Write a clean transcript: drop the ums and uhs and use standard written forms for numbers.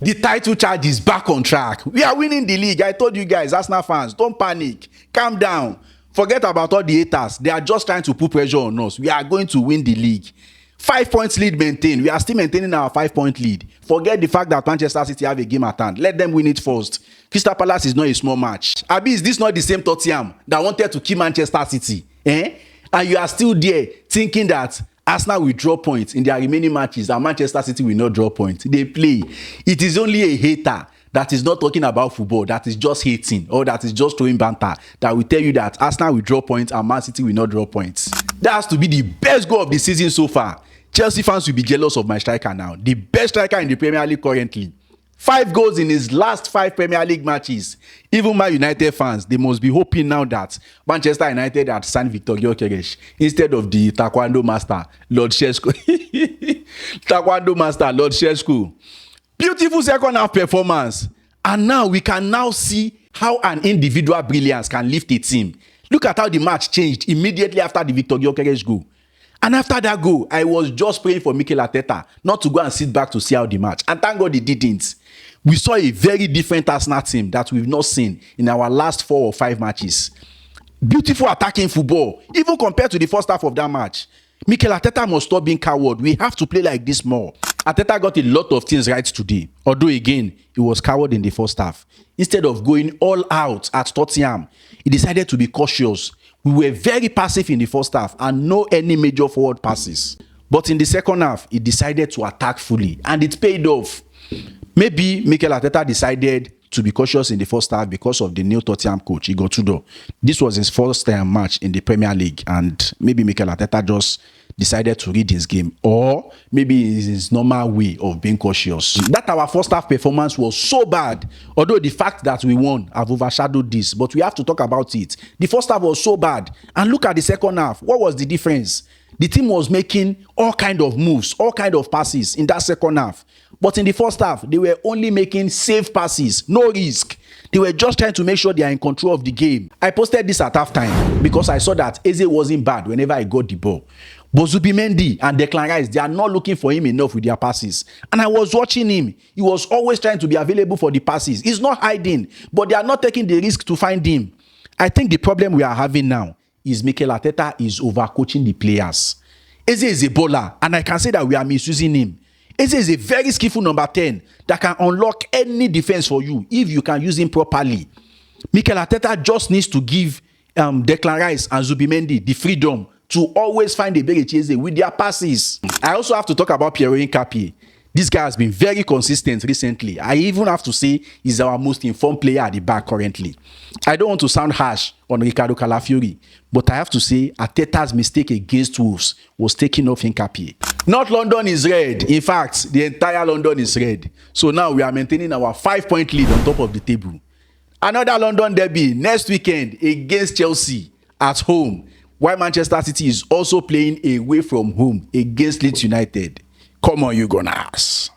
The title charge is back on track. We are winning the league. I told you guys, Arsenal fans, don't panic. Calm down. Forget about all the haters. They are just trying to put pressure on us. We are going to win the league. 5 points lead maintained. We are still maintaining our 5-point lead. Forget the fact that Manchester City have a game at hand. Let them win it first. Crystal Palace is not a small match. Abi, is this not the same Tottenham that wanted to kill Manchester City? And you are still there thinking that Arsenal will draw points in their remaining matches and Manchester City will not draw points. They play. It is only a hater that is not talking about football, that is just hating, or that is just throwing banter, that will tell you that Arsenal will draw points and Man City will not draw points. That has to be the best goal of the season so far. Chelsea fans will be jealous of my striker now. The best striker in the Premier League currently. 5 goals in his last 5 Premier League matches. Even my United fans, they must be hoping now that Manchester United had signed Victor Gyökeres instead of the Taekwondo master, Lord Sheshko. Taekwondo master, Lord Sheshko. Beautiful second half performance. And now we can now see how an individual brilliance can lift a team. Look at how the match changed immediately after the Victor Gyökeres goal. And after that goal, I was just praying for Mikel Arteta not to go and sit back to see how the match. And thank God he didn't. We saw a very different Arsenal team that we've not seen in our last 4 or 5 matches. Beautiful attacking football, even compared to the first half of that match. Mikel Arteta must stop being coward. We have to play like this more. Arteta got a lot of things right today. Although again, he was coward in the first half. Instead of going all out at Tottenham, he decided to be cautious. We were very passive in the first half and no any major forward passes. But in the second half, he decided to attack fully and it paid off. Maybe Mikel Arteta decided to be cautious in the first half because of the new Tottenham coach, Igor Tudor. This was his first match in the Premier League and maybe Mikel Arteta just decided to read his game, or maybe it's his normal way of being cautious. That our first half performance was so bad, although the fact that we won have overshadowed this, but we have to talk about it. The first half was so bad, and look at the second half. What was the difference? The team was making all kind of moves, all kind of passes in that second half. But in the first half, they were only making safe passes, no risk. They were just trying to make sure they are in control of the game. I posted this at halftime because I saw that Eze wasn't bad whenever I got the ball. But Zubimendi and Declan Rice, they are not looking for him enough with their passes. And I was watching him. He was always trying to be available for the passes. He's not hiding, but they are not taking the risk to find him. I think the problem we are having now is Mikel Arteta is overcoaching the players. Eze is a bowler, and I can say that we are misusing him. Eze is a very skillful number 10 that can unlock any defense for you if you can use him properly. Mikel Arteta just needs to give Declan Rice and Zubimendi the freedom to always find a Berge Eze with their passes. I also have to talk about Pierre Nkapie. This guy has been very consistent recently. I even have to say he's our most informed player at the back currently. I don't want to sound harsh on Ricardo Calafiori, but I have to say Arteta's mistake against Wolves was taking off Nkapie. North London is red. In fact, the entire London is red. So now we are maintaining our 5-point lead on top of the table. Another London derby next weekend against Chelsea at home, while Manchester City is also playing away from home against Leeds United. Come on, you Gunners.